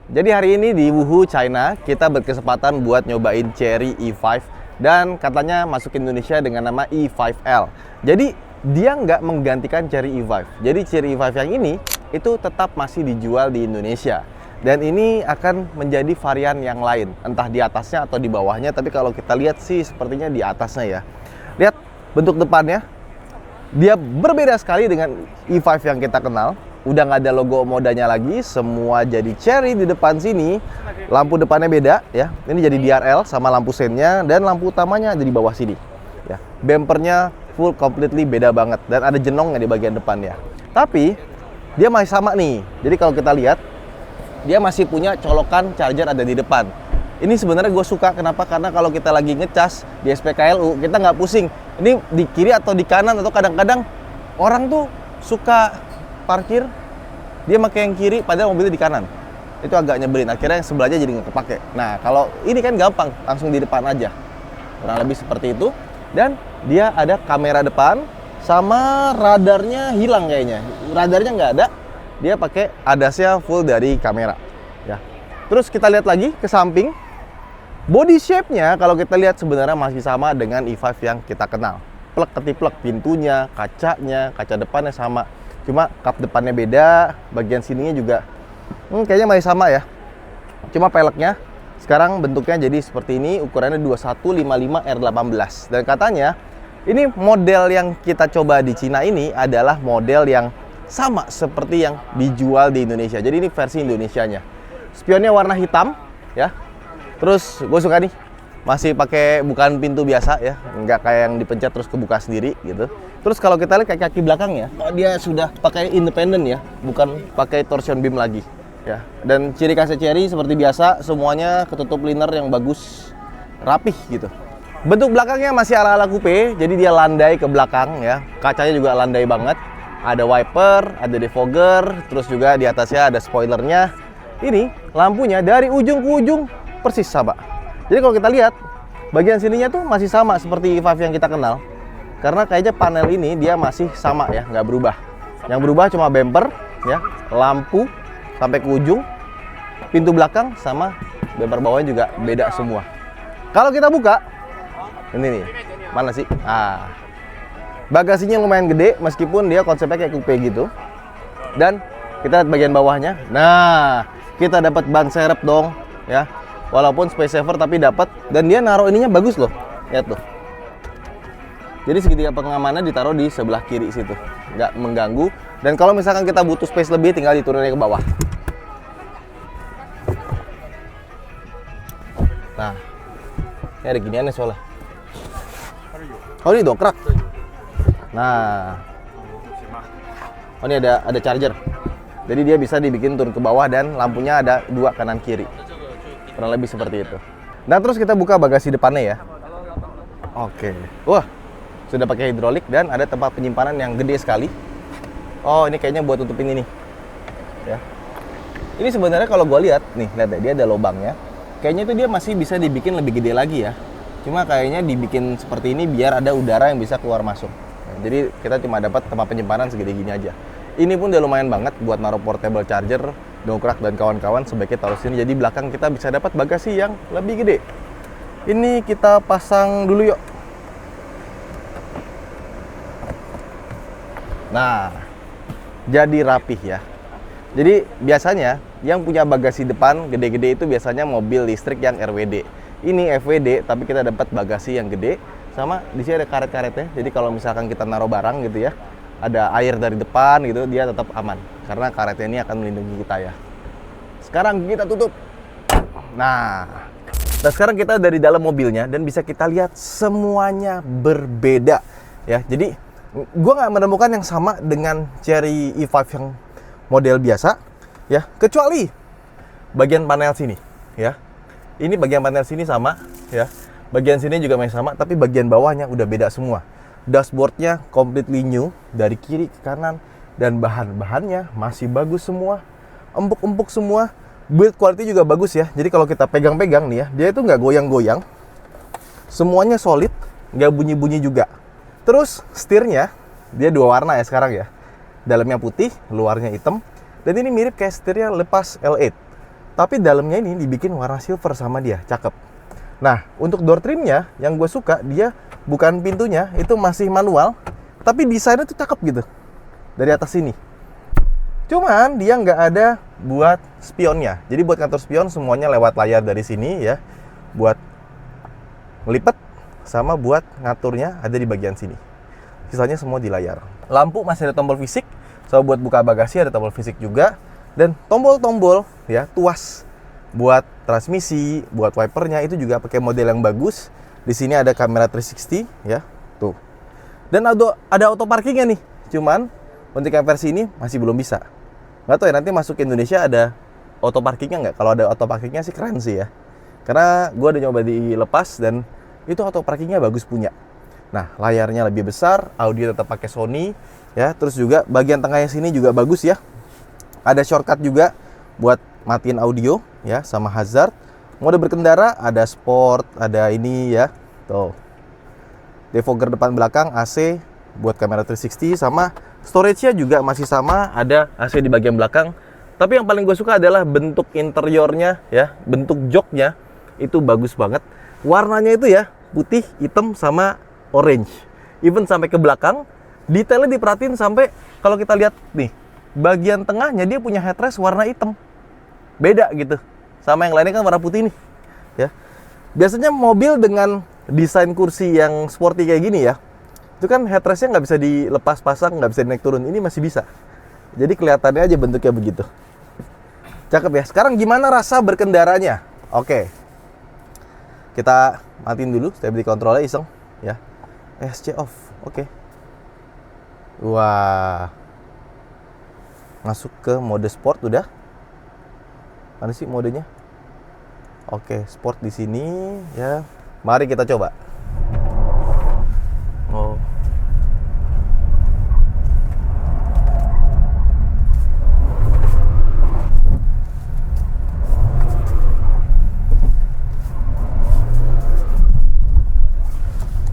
Jadi hari ini di Wuhu, China, kita berkesempatan buat nyobain Chery E5 dan katanya masuk Indonesia dengan nama E5L. Jadi dia nggak menggantikan Chery E5. Jadi Chery E5 yang ini itu tetap masih dijual di Indonesia. Dan ini akan menjadi varian yang lain, entah di atasnya atau di bawahnya. Tapi kalau kita lihat sih sepertinya di atasnya ya. Lihat bentuk depannya, dia berbeda sekali dengan E5 yang kita kenal. Udah nggak ada logo modanya lagi, semua jadi Chery di depan sini. Lampu depannya beda ya. Ini jadi DRL sama lampu sennya, dan lampu utamanya ada di bawah sini. Ya, bumpernya full completely beda banget dan ada jenongnya di bagian depannya. Tapi dia masih sama nih. Jadi kalau kita lihat, dia masih punya colokan charger ada di depan. Ini sebenarnya gue suka, kenapa? Karena kalau kita lagi ngecas di SPKLU, kita nggak pusing. Ini di kiri atau di kanan, atau kadang-kadang orang tuh suka parkir, dia pakai yang kiri padahal mobilnya di kanan. Itu agak nyebelin, akhirnya yang sebelahnya jadi nggak kepake. Nah, kalau ini kan gampang, langsung di depan aja. Kurang lebih seperti itu. Dan dia ada kamera depan, sama radarnya hilang kayaknya. Radarnya nggak ada, dia pakai ADAS-nya full dari kamera. Ya. Terus kita lihat lagi ke samping. Body shape-nya kalau kita lihat sebenarnya masih sama dengan E5 yang kita kenal. Plek ketiplek, pintunya, kacanya, kaca depannya sama. Cuma kap depannya beda, bagian sininya juga kayaknya masih sama ya. Cuma peleknya sekarang bentuknya jadi seperti ini, ukurannya 2155 R18. Dan katanya ini model yang kita coba di Cina ini adalah model yang sama seperti yang dijual di Indonesia. Jadi ini versi Indonesianya. Spionnya warna hitam ya. Terus gue suka nih, masih pakai bukan pintu biasa ya, nggak kayak yang dipencet terus kebuka sendiri gitu. Terus kalau kita lihat kaki belakangnya, dia sudah pakai independen ya, bukan pakai torsion beam lagi ya. Dan ciri khasnya Chery seperti biasa, semuanya ketutup liner yang bagus, rapih gitu. Bentuk belakangnya masih ala-ala coupe, jadi dia landai ke belakang ya. Kacanya juga landai banget. Ada wiper, ada defogger, terus juga di atasnya ada spoilernya. Ini lampunya dari ujung ke ujung persis sama. Jadi kalau kita lihat, bagian sininya tuh masih sama seperti E5 yang kita kenal. Karena kayaknya panel ini dia masih sama ya, nggak berubah. Yang berubah cuma bumper ya, lampu sampai ke ujung, pintu belakang sama bumper bawahnya juga beda semua. Kalau kita buka, ini nih, mana sih? Bagasinya lumayan gede, meskipun dia konsepnya kayak coupe gitu. Dan kita lihat bagian bawahnya. Nah, kita dapat ban serep dong ya. Walaupun space saver tapi dapat, dan dia naruh ininya bagus loh. Lihat tuh. Jadi segitiga pengamannya ditaruh di sebelah kiri situ, nggak mengganggu. Dan kalau misalkan kita butuh space lebih, tinggal diturunin ke bawah. Nah, ini ada giniannya soalnya. Oh, ini dongkrak. Nah, oh ini ada charger. Jadi dia bisa dibikin turun ke bawah, dan lampunya ada dua kanan kiri. Kurang lebih seperti itu. Nah, terus kita buka bagasi depannya ya. Oke. Wah, sudah pakai hidrolik dan ada tempat penyimpanan yang gede sekali. Oh, ini kayaknya buat tutup ini nih. Ya. Ini sebenarnya kalau gue lihat nih, lihat deh, dia ada lubangnya. Kayaknya itu dia masih bisa dibikin lebih gede lagi ya. Cuma kayaknya dibikin seperti ini biar ada udara yang bisa keluar masuk. Nah, jadi kita cuma dapat tempat penyimpanan segede gini aja. Ini pun udah lumayan banget buat naruh portable charger, dongkrak dan kawan-kawan, sebaiknya taruh sini. Jadi belakang kita bisa dapat bagasi yang lebih gede. Ini kita pasang dulu yuk. Nah, jadi rapih ya. Jadi biasanya yang punya bagasi depan gede-gede itu biasanya mobil listrik yang RWD. Ini FWD, tapi kita dapat bagasi yang gede. Sama di sini ada karet-karetnya. Jadi kalau misalkan kita naruh barang gitu ya, ada air dari depan gitu, dia tetap aman. Karena karetnya ini akan melindungi kita ya. Sekarang kita tutup. Nah, sekarang kita dari dalam mobilnya dan bisa kita lihat semuanya berbeda ya. Jadi gue nggak menemukan yang sama dengan Chery E5 yang model biasa ya, kecuali bagian panel sini ya. Ini bagian panel sini sama ya. Bagian sini juga masih sama, tapi bagian bawahnya udah beda semua. Dashboardnya completely new dari kiri ke kanan, dan bahan-bahannya masih bagus semua, empuk-empuk semua. Build quality juga bagus ya. Jadi kalau kita pegang-pegang nih ya, dia itu nggak goyang-goyang, semuanya solid, nggak bunyi-bunyi juga. Terus setirnya dia dua warna ya sekarang ya, dalamnya putih, luarnya hitam. Dan ini mirip kayak setirnya lepas L8. Tapi dalamnya ini dibikin warna silver sama dia, cakep. Nah, untuk door trimnya yang gue suka, dia bukan pintunya, itu masih manual, tapi desainnya tuh cakep gitu dari atas sini. Cuman dia nggak ada buat spionnya. Jadi buat ngatur spion semuanya lewat layar dari sini ya. Buat ngelipet sama buat ngaturnya ada di bagian sini. Sisanya semua di layar. Lampu masih ada tombol fisik. So buat buka bagasi ada tombol fisik juga. Dan tombol-tombol ya tuas buat transmisi, buat wipernya itu juga pakai model yang bagus. Di sini ada kamera 360 ya. Tuh. Dan ada auto parkingnya nih. Cuman untuk yang versi ini masih belum bisa. Nggak tahu ya nanti masuk ke Indonesia ada auto parkingnya nggak? Kalau ada auto parkingnya sih keren sih ya. Karena gue udah nyoba dilepas dan itu auto parkingnya bagus punya. Nah, layarnya lebih besar, audio tetap pakai Sony ya. Terus juga bagian tengahnya sini juga bagus ya. Ada shortcut juga buat matiin audio ya sama hazard. Mode berkendara ada sport, ada ini ya. Tuh. Defogger depan belakang, AC buat kamera 360 sama storage-nya juga masih sama, ada AC di bagian belakang. Tapi yang paling gue suka adalah bentuk interiornya ya, bentuk joknya itu bagus banget. Warnanya itu ya putih, hitam, sama orange. Even sampai ke belakang, detailnya diperhatiin sampai kalau kita lihat nih, bagian tengahnya dia punya headrest warna hitam. Beda gitu. Sama yang lainnya kan warna putih nih. Ya. Biasanya mobil dengan desain kursi yang sporty kayak gini ya, itu kan headrestnya nggak bisa dilepas pasang, nggak bisa naik turun. Ini masih bisa. Jadi kelihatannya aja bentuknya begitu. Cakep ya. Sekarang gimana rasa berkendaranya? Oke. Kita matiin dulu stability controlnya iseng ya. SC off. Oke. Wah. Masuk ke mode sport udah. Mana sih modenya? Oke, sport di sini ya. Mari kita coba. Oh.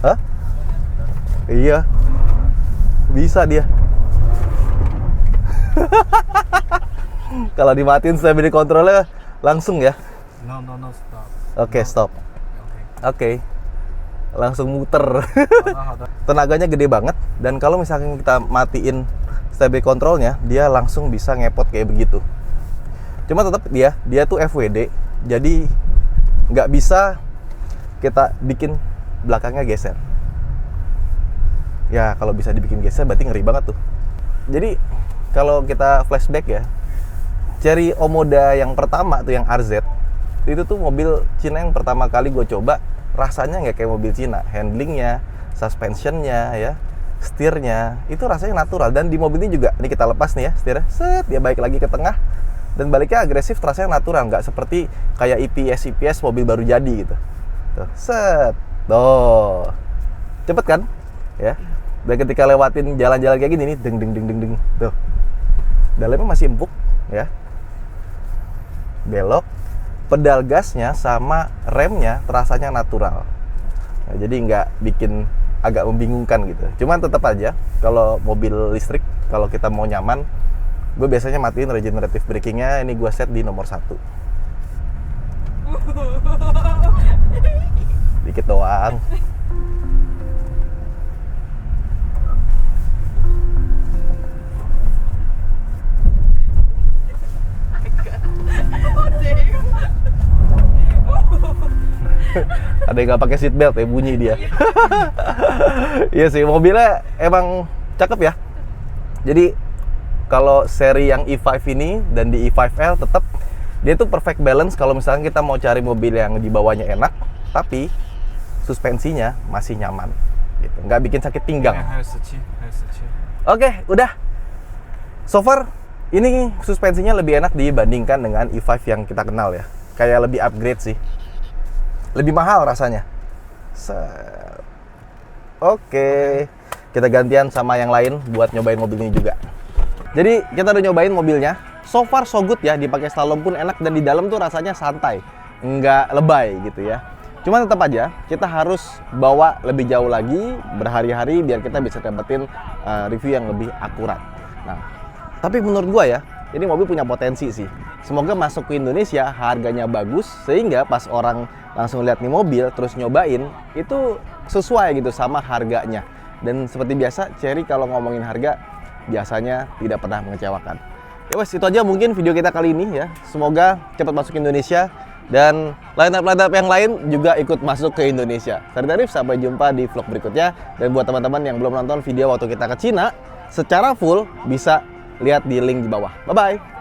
Hah? Iya. Bisa dia. Kalau dimatiin stability controlnya langsung ya. No, stop. Oke, stop. Oke. Langsung muter. Hada. Tenaganya gede banget dan kalau misalkan kita matiin stability controlnya, dia langsung bisa ngepot kayak begitu. Cuma tetap dia tuh FWD, jadi nggak bisa kita bikin belakangnya geser. Ya kalau bisa dibikin geser berarti ngeri banget tuh. Jadi kalau kita flashback ya, Chery Omoda yang pertama tuh yang RZ, itu tuh mobil Cina yang pertama kali gue coba, rasanya nggak kayak mobil Cina. Handlingnya, suspensionnya ya, setirnya itu rasanya natural. Dan di mobil ini juga, ini kita lepas nih ya setirnya, set dia balik lagi ke tengah dan baliknya agresif, rasanya natural, nggak seperti kayak EPS mobil baru jadi gitu. Tuh, set, tuh, cepet kan ya. Dan ketika lewatin jalan-jalan kayak gini nih, deng tuh, dalamnya masih empuk ya, belok, pedal gasnya sama remnya terasanya natural. Nah, jadi nggak bikin agak membingungkan gitu. Cuman tetap aja kalau mobil listrik, kalau kita mau nyaman, gue biasanya matiin regenerative braking-nya. Ini gue set di nomor 1. Dikit doang. Ada yang nggak pakai seatbelt ya, bunyi dia. Iya sih, mobilnya emang cakep ya. Jadi kalau seri yang E5 ini dan di E5L tetap dia tuh perfect balance. Kalau misalnya kita mau cari mobil yang di bawahnya enak, tapi suspensinya masih nyaman gitu, nggak bikin sakit pinggang. Oke, udah. So far ini suspensinya lebih enak dibandingkan dengan E5 yang kita kenal ya. Kayak lebih upgrade sih. Lebih mahal rasanya. Oke. Kita gantian sama yang lain buat nyobain mobil ini juga. Jadi kita udah nyobain mobilnya. So far so good ya, dipakai slalom pun enak dan di dalam tuh rasanya santai, nggak lebay gitu ya. Cuma tetap aja kita harus bawa lebih jauh lagi berhari-hari biar kita bisa dapetin review yang lebih akurat. Nah, tapi menurut gua ya, Jadi mobil punya potensi sih. Semoga masuk ke Indonesia harganya bagus sehingga pas orang langsung lihat nih mobil terus nyobain itu sesuai gitu sama harganya. Dan seperti biasa Chery kalau ngomongin harga biasanya tidak pernah mengecewakan. Ya wes, itu aja mungkin video kita kali ini ya. Semoga cepat masuk ke Indonesia dan line-up yang lain juga ikut masuk ke Indonesia. Saya Arif, sampai jumpa di vlog berikutnya. Dan buat teman-teman yang belum nonton video waktu kita ke Cina secara full, bisa lihat di link di bawah. Bye-bye!